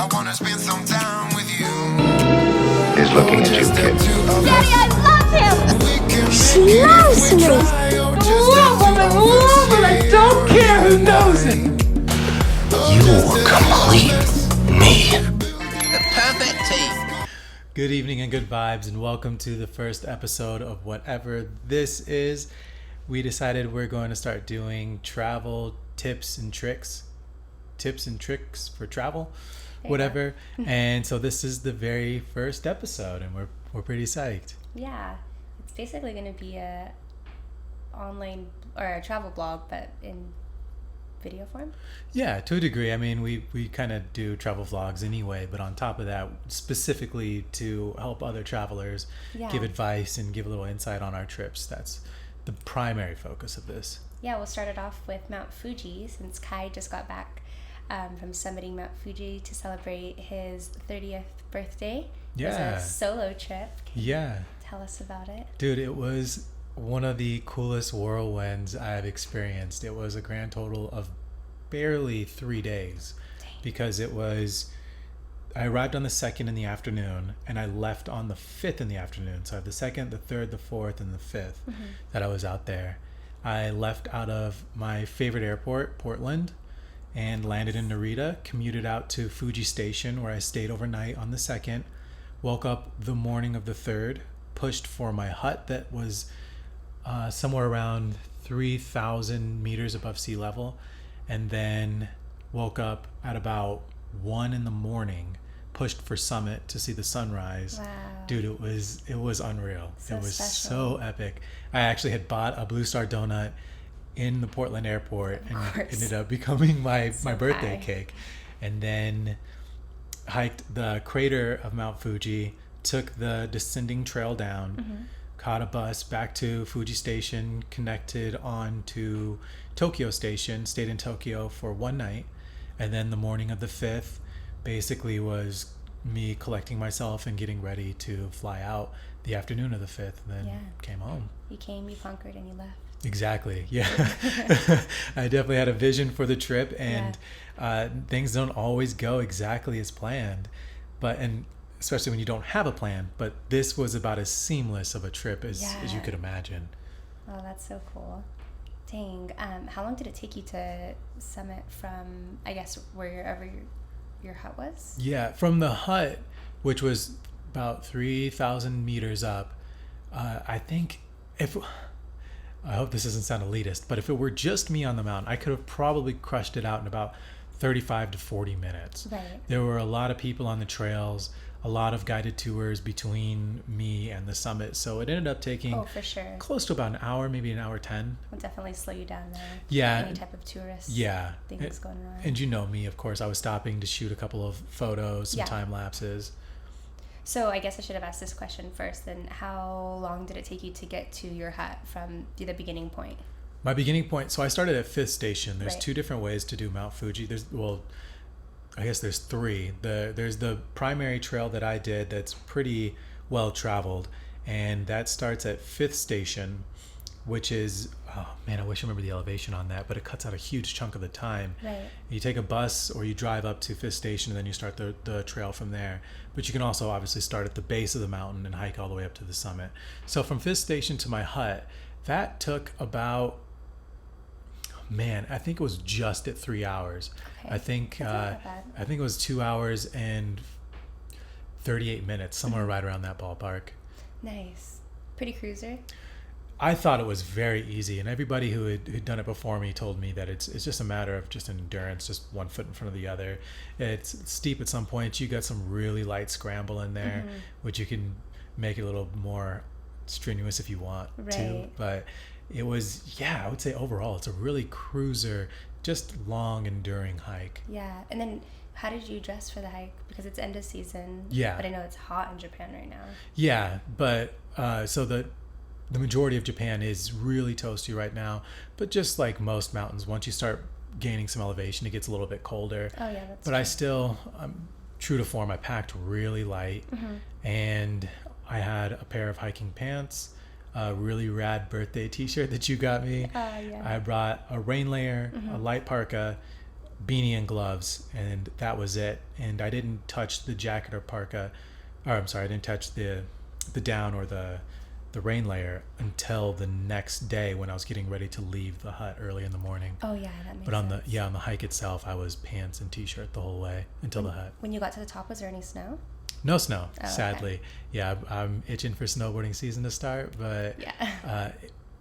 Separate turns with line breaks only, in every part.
I wanna spend some time with you.
Is looking at you, kid.
Daddy, I love him!
She
loves me.
I love him, I don't care who knows it.
You complete me.
The perfect team.
Good evening and good vibes, and welcome to the first episode of whatever this is. We decided we're going to start doing travel tips and tricks for travel, whatever. And so this is the very first episode, and we're pretty psyched.
Yeah, it's basically going to be a online or a travel blog, but in video form.
Yeah, to a degree. I mean, we kind of do travel vlogs anyway, but on top of that, specifically to help other travelers give advice and give a little insight on our trips. That's the primary focus of this.
Yeah, we'll start it off with Mt Fuji, since Kai just got back from summiting Mt Fuji to celebrate his 30th birthday.
Yeah.
It was a solo trip. Can you tell us about it?
Dude, it was one of the coolest whirlwinds I've experienced. It was a grand total of barely 3 days. Dang. Because I arrived on the 2nd in the afternoon and I left on the 5th in the afternoon. So I have the 2nd, the 3rd, the 4th, and the 5th that I was out there. I left out of my favorite airport, Portland, and landed in Narita, commuted out to Fuji Station where I stayed overnight on the 2nd, woke up the morning of the 3rd, pushed for my hut that was somewhere around 3,000 meters above sea level, and then woke up at about 1 in the morning, pushed for summit to see the sunrise.
Wow.
Dude, it was unreal.
So
it was
special.
so epic. I actually had bought a Blue Star donut in the Portland airport, and it ended up becoming my birthday cake. And then hiked the crater of Mount Fuji, took the descending trail down, caught a bus back to Fuji Station, connected on to Tokyo Station, stayed in Tokyo for one night, and then the morning of the 5th basically was me collecting myself and getting ready to fly out the afternoon of the 5th, and then came home.
You came, you conquered, and you left.
Exactly. Yeah. I definitely had a vision for the trip, and things don't always go exactly as planned, and especially when you don't have a plan, but this was about as seamless of a trip as you could imagine.
Oh, that's so cool. Dang. How long did it take you to summit from, I guess, wherever your hut was?
Yeah, from the hut, which was about 3,000 meters up, I think I hope this doesn't sound elitist, but if it were just me on the mountain, I could have probably crushed it out in about 35 to 40 minutes.
Right.
There were a lot of people on the trails, a lot of guided tours between me and the summit, so it ended up taking close to about an hour, maybe an hour 10.
Will definitely slow you down there.
Yeah.
Any type of tourist things going on.
And you know me, of course, I was stopping to shoot a couple of photos, some time lapses.
So I guess I should have asked this question first. Then, how long did it take you to get to your hut from the beginning point?
My beginning point. So I started at 5th Station. There's two different ways to do Mount Fuji. I guess there's three. There's the primary trail that I did that's pretty well traveled, and that starts at 5th Station, which is, oh man, I wish I remember the elevation on that, but it cuts out a huge chunk of the time.
Right.
You take a bus or you drive up to 5th Station, and then you start the trail from there. But you can also obviously start at the base of the mountain and hike all the way up to the summit. So from 5th Station to my hut, that took about, I think it was just at 3 hours. Okay. I think it was 2 hours and 38 minutes, somewhere right around that ballpark.
Nice. Pretty cruiser.
I thought it was very easy, and everybody who'd done it before me told me that it's just a matter of just endurance, just one foot in front of the other. It's steep at some points. You got some really light scramble in there, which you can make it a little more strenuous if you want to. But it was, I would say overall, it's a really cruiser, just long, enduring hike.
Yeah, and then how did you dress for the hike? Because it's end of season.
Yeah.
But I know it's hot in Japan right now.
Yeah, but so the majority of Japan is really toasty right now, but just like most mountains, once you start gaining some elevation, it gets a little bit colder.
Oh yeah, that's
But true. True to form, I packed really light, and I had a pair of hiking pants, a really rad birthday t-shirt that you got me.
Yeah.
I brought a rain layer, a light parka, beanie and gloves, and that was it. And I didn't touch the jacket or parka, or I'm sorry, I didn't touch the down or the rain layer until the next day when I was getting ready to leave the hut early in the morning.
Oh yeah, that makes
But on
sense.
on the hike itself, I was pants and t-shirt the whole way until the hut.
When you got to the top, was there any snow?
No snow,
Oh, okay.
sadly. Yeah, I'm itching for snowboarding season to start, but
Yeah.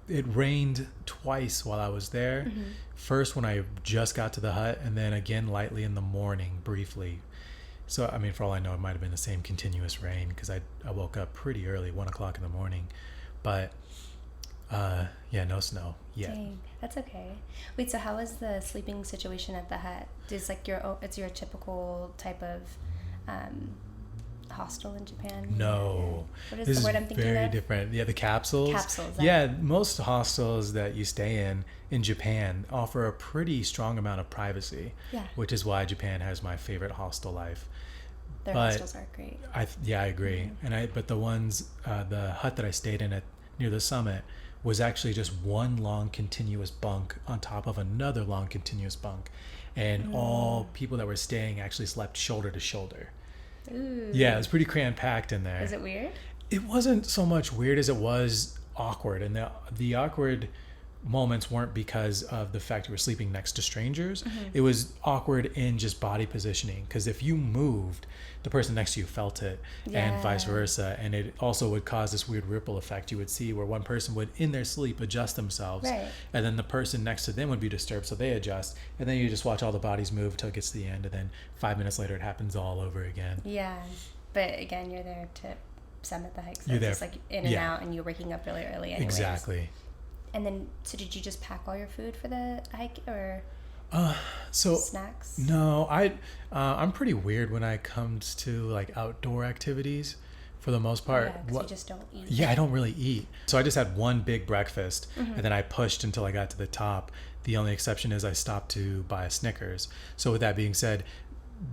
it rained twice while I was there.
Mm-hmm.
First when I just got to the hut, and then again lightly in the morning, briefly. So, I mean, for all I know, it might have been the same continuous rain because I woke up pretty early, 1 o'clock in the morning. But, yeah, no snow yet.
Dang, that's okay. Wait, so how was the sleeping situation at the hut? It's like it's your typical type of hostel in Japan?
No.
What is
This
the
is
word I'm thinking
very
of?
different. Yeah, the capsules.
Capsules,
Yeah, most hostels that you stay in Japan offer a pretty strong amount of privacy.
Yeah.
Which is why Japan has my favorite hostel life.
Their
but
hostels are great.
I agree. And but the ones the hut that I stayed in near the summit was actually just one long continuous bunk on top of another long continuous bunk, and all people that were staying actually slept shoulder to shoulder.
Ooh.
Yeah, it was pretty cram packed in there.
Is it weird?
It wasn't so much weird as it was awkward, and the awkward moments weren't because of the fact you were sleeping next to strangers. It was awkward in just body positioning, because if you moved, the person next to you felt it, and vice versa, and it also would cause this weird ripple effect you would see where one person would in their sleep adjust themselves,
Right.
and then the person next to them would be disturbed, so they adjust, and then you just watch all the bodies move till it gets to the end, and then 5 minutes later it happens all over again.
Yeah. But again, you're there to summit the hike, so
You're
it's
there
just like in and out, and you're waking up really early anyways.
Exactly.
And then, so did you just pack all your food for the hike, or
So
snacks?
no, I'm pretty weird when it comes to like outdoor activities. For the most part,
Yeah, 'cause you just don't eat.
Yeah, I don't really eat. So I just had one big breakfast, and then I pushed until I got to the top. The only exception is I stopped to buy a Snickers. So with that being said,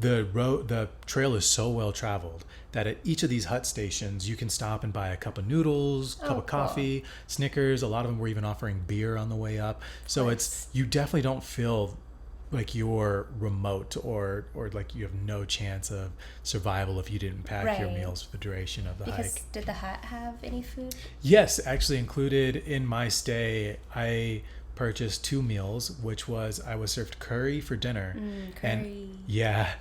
the trail is so well traveled that at each of these hut stations you can stop and buy a cup of noodles, cup
Oh,
of coffee, Snickers. A lot of them were even offering beer on the way up. So
Nice.
you definitely don't feel like you're remote or like you have no chance of survival if you didn't pack your
Right.
meals for the duration of the
Because
hike.
did the hut have any food?
Yes, actually included in my stay, I purchased 2 meals, which was I was served curry for dinner. And
Curry.
yeah,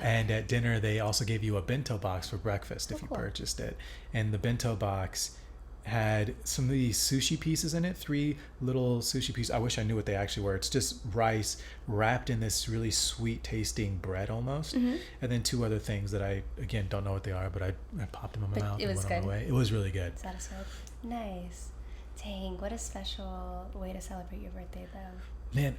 and at dinner they also gave you a bento box for breakfast if you
cool.
purchased it. And the bento box had some of these sushi pieces in it, 3 little sushi pieces. I wish I knew what they actually were. It's just rice wrapped in this really sweet tasting bread almost. And then 2 other things that I, again, don't know what they are, but I popped them in my
But
mouth
it
and
was
went on
good?
my way. It was really good.
Satisfied? Nice. Dang, what a special way to celebrate your birthday, though.
Man,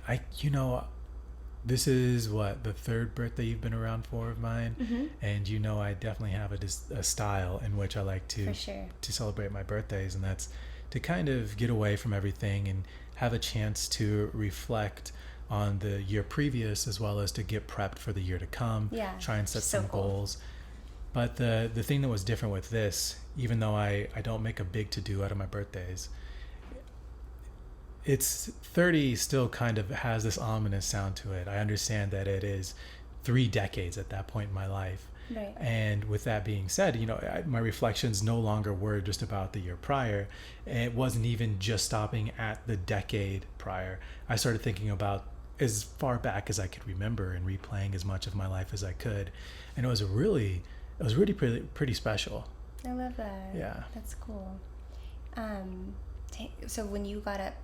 this is what, the 3rd birthday you've been around for of mine, and I definitely have a style in which I like to
For sure.
to celebrate my birthdays, and that's to kind of get away from everything and have a chance to reflect on the year previous as well as to get prepped for the year to come.
Yeah,
Try and set
so
some
cool.
goals. But the thing that was different with this, even though I don't make a big to-do out of my birthdays, it's 30 still kind of has this ominous sound to it. I understand that it is 3 decades at that point in my life.
Right.
And with that being said, my reflections no longer were just about the year prior. It wasn't even just stopping at the decade prior. I started thinking about as far back as I could remember and replaying as much of my life as I could. And it was really pretty special.
I love that.
Yeah.
That's cool. So when you got up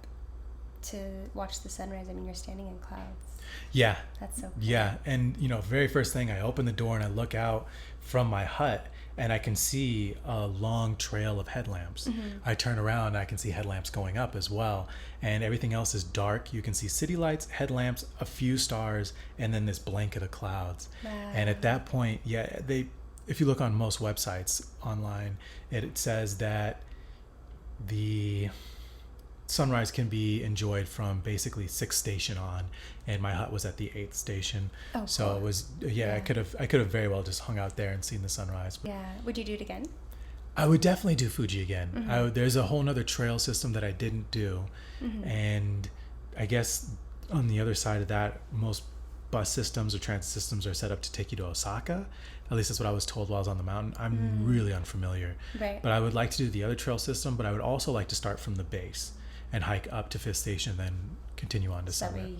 to watch the sunrise, I mean, you're standing in clouds.
Yeah.
That's so cool.
Yeah. And, very first thing, I open the door and I look out from my hut and I can see a long trail of headlamps. I turn around and I can see headlamps going up as well. And everything else is dark. You can see city lights, headlamps, a few stars, and then this blanket of clouds.
Wow.
And at that point, if you look on most websites online, it says that the sunrise can be enjoyed from basically 6th station on, and my hut was at the 8th station.
Oh,
so
cool.
it was I could have very well just hung out there and seen the sunrise.
Yeah. Would you do it again?
I would definitely do Fuji again. There's a whole nother trail system that I didn't do, and I guess on the other side of that, most bus systems or transit systems are set up to take you to Osaka. At least that's what I was told while I was on the mountain. I'm really unfamiliar.
Right.
But I would like to do the other trail system, but I would also like to start from the base and hike up to 5th Station, then continue on to Summit.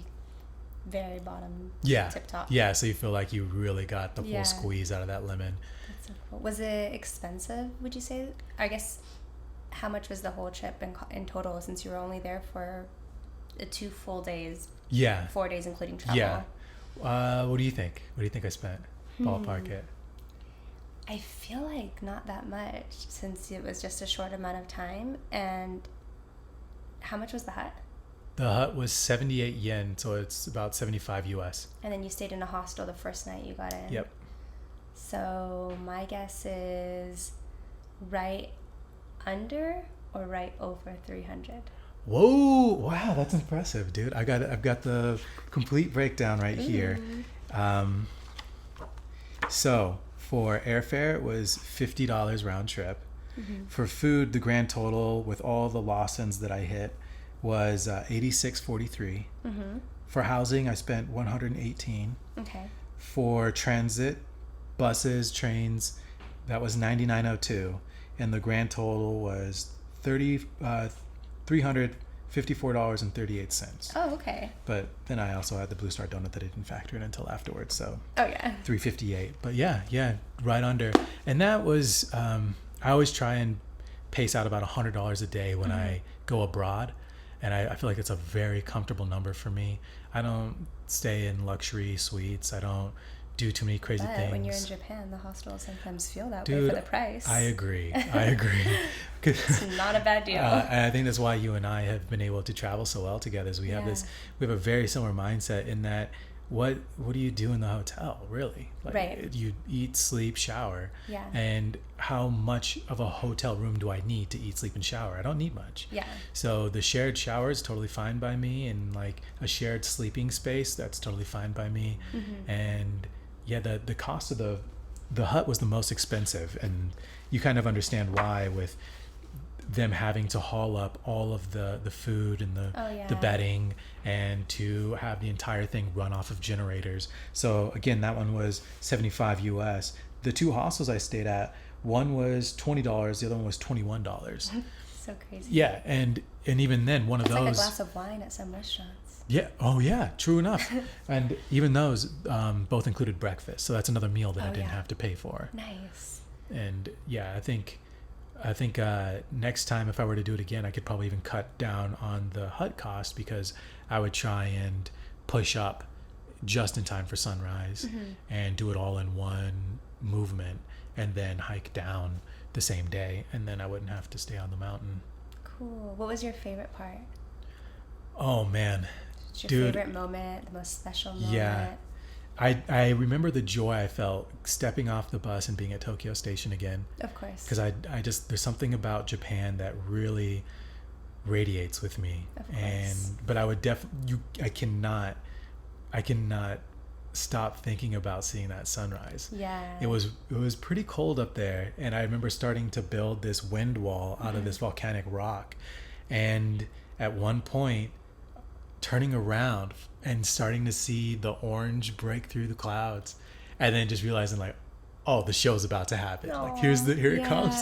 Very bottom tip top.
Yeah, so you feel like you really got the full
Yeah.
squeeze out of that lemon.
That's so cool. Was it expensive, would you say? I guess, how much was the whole trip in total, since you were only there for 2 full days?
Yeah.
4 days including travel.
Yeah. What do you think? What do you think I spent? Ballpark it.
I feel like not that much, since it was just a short amount of time. And how much was the hut?
The hut was 78 yen, so it's about 75 US.
And then you stayed in a hostel the first night you got in.
Yep.
So my guess is right under or right over 300.
Whoa! Wow, that's impressive, dude. I've got the complete breakdown right here. So for airfare, it was $50 round trip. For food, the grand total with all the Lawsons that I hit was $86.43. For housing, I spent $118.
Okay.
For transit, buses, trains, that was $99.02, and the grand total was $354.38.
Oh, okay.
But then I also had the Blue Star donut that I didn't factor in until afterwards, so
Oh, yeah.
$358. But yeah, right under. And that was I always try and pace out about $100 a day when I go abroad, and I feel like it's a very comfortable number for me. I don't stay in luxury suites. I don't do too many crazy
But
things.
when you're in Japan, the hostels sometimes feel that
Dude,
way for the price.
I agree.
It's not a bad deal.
And I think that's why you and I have been able to travel so well together. Is we have a very similar mindset in that what do you do in the hotel, really? Like,
Right.
You eat, sleep, shower.
Yeah.
And how much of a hotel room do I need to eat, sleep, and shower? I don't need much.
Yeah.
So the shared shower is totally fine by me, and like a shared sleeping space, that's totally fine by me. And yeah, the cost of the hut was the most expensive, and you kind of understand why, with them having to haul up all of the food and the bedding, and to have the entire thing run off of generators. So again, that one was 75 US. The 2 hostels I stayed at, one was $20, the other one was $21.
So crazy.
Yeah, and even then, one of
It's
those,
like a glass of wine at some restaurants.
yeah. Oh, yeah. True enough. And even those both included breakfast, so that's another meal that I didn't have to pay for.
Nice.
And yeah, I think next time, if I were to do it again, I could probably even cut down on the hut cost, because I would try and push up just in time for sunrise and do it all in one movement, and then hike down the same day, and then I wouldn't have to stay on the mountain.
Cool. What was your favorite part?
Oh man.
What's your
Dude,
favorite moment, the most special moment?
yeah. I remember the joy I felt stepping off the bus and being at Tokyo Station again.
Of course.
Because I just, there's something about Japan that really radiates with me.
Of course.
But I would I cannot stop thinking about seeing that sunrise.
Yeah.
It was pretty cold up there, and I remember starting to build this wind wall out of this volcanic rock, and at one point turning around and starting to see the orange break through the clouds, and then just realizing like, oh, the show's about to happen. Like here it comes.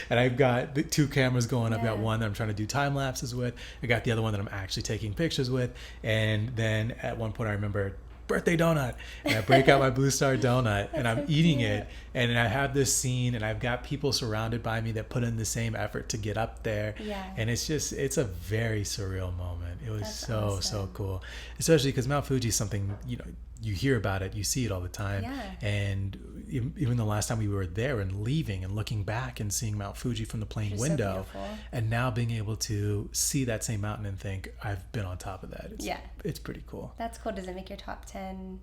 And I've got the 2 cameras going. I've got one that I'm trying to do time lapses with. I got the other one that I'm actually taking pictures with. And then at one point I remember birthday donut, and I break out my Blue Star donut and I'm eating it, and I have this scene, and I've got people surrounded by me that put in the same effort to get up there. And it's a very surreal moment. It was so cool, especially because Mount Fuji is something, you hear about it, you see it all the time. And even the last time we were there and leaving and looking back and seeing Mount Fuji from the plane window, and now being able to see that same mountain and think, I've been on top of that. It's pretty cool.
That's cool. Does it make your top 10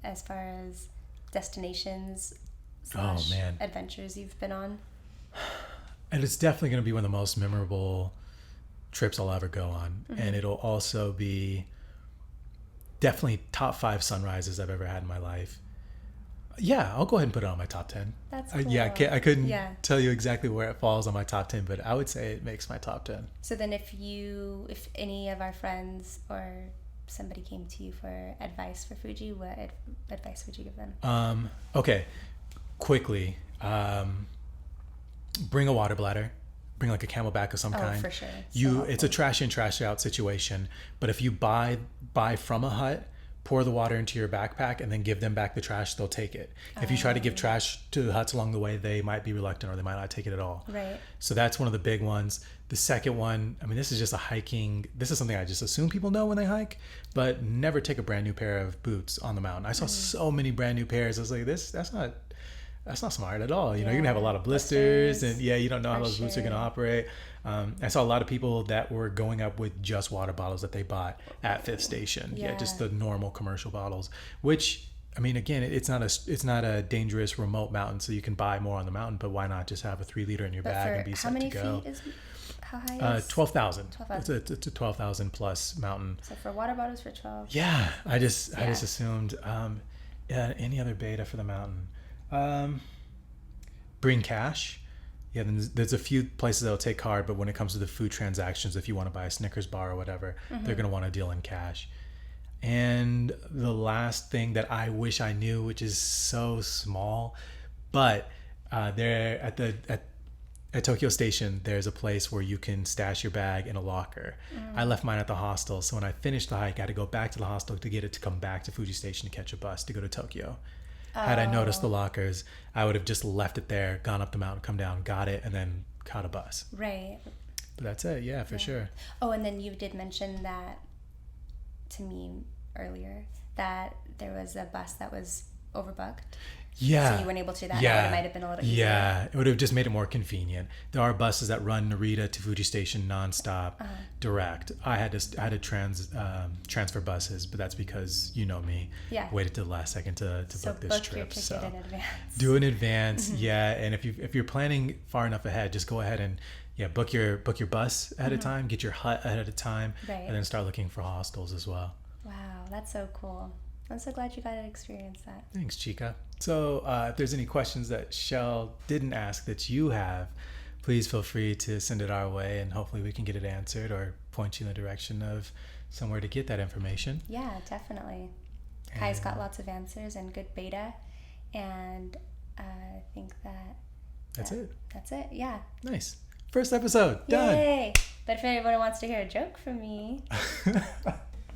as far as destinations / adventures you've been on?
And it's definitely going to be one of the most memorable trips I'll ever go on. And it'll also be definitely top 5 sunrises I've ever had in my life. Yeah, I'll go ahead and put it on my top 10.
That's cool.
I couldn't tell you exactly where it falls on my top 10, but I would say it makes my top 10.
So then if any of our friends or somebody came to you for advice for Fuji, what advice would you give them?
Okay, quickly, bring a water bladder. Bring like a Camelback of some kind.
For sure.
It's a trash in, trash out situation. But if you buy from a hut, pour the water into your backpack and then give them back the trash, they'll take it. If you try to give trash to the huts along the way, they might be reluctant or they might not take it at all.
Right.
So that's one of the big ones. The second one, I mean, this is just this is something I just assume people know when they hike, but never take a brand new pair of boots on the mountain. I saw so many brand new pairs. I was like, that's not smart at all. You're gonna have a lot of blisters and you don't know how those boots are gonna operate. I saw a lot of people that were going up with just water bottles that they bought at Fifth Station. Just the normal commercial bottles, which, I mean, again, it's not a dangerous remote mountain, so you can buy more on the mountain, but why not just have a 3-liter in your bag and be set to go?
How high is
12,000. It's a 12,000 plus mountain.
So for water bottles for 12.
Yeah, I just assumed. Any other beta for the mountain? Bring cash. Yeah, then there's a few places that'll take card, but when it comes to the food transactions, if you want to buy a Snickers bar or whatever, they're going to want to deal in cash. And the last thing that I wish I knew, which is so small, but there at Tokyo Station, there's a place where you can stash your bag in a locker. I left mine at the hostel, so when I finished the hike, I had to go back to the hostel to get it to come back to Fuji Station to catch a bus to go to Tokyo. Had I noticed the lockers, I would have just left it there, gone up the mountain, come down, got it, and then caught a bus.
Right.
But that's it, for sure.
Oh, and then you did mention that to me earlier, that there was a bus that was overbooked.
Yeah.
So you weren't able to do that. Yeah. It might have been a little easier.
Yeah, it would have just made it more convenient. There are buses that run Narita to Fuji Station nonstop, direct. I had to transfer buses, but that's because you know me.
Yeah.
Waited till the last second to book this trip.
Your ticket in advance.
Do it in advance, and if you're planning far enough ahead, just go ahead and book your bus ahead of time, get your hut ahead of time, and then start looking for hostels as well.
Wow, that's so cool. I'm so glad you got to experience that.
Thanks, Chica. So if there's any questions that Shell didn't ask that you have, please feel free to send it our way, and hopefully we can get it answered or point you in the direction of somewhere to get that information.
Yeah, definitely. Kai's got lots of answers and good beta, and I think
that's it.
That's it, yeah.
Nice. First episode, done.
Yay! But if anybody wants to hear a joke from me...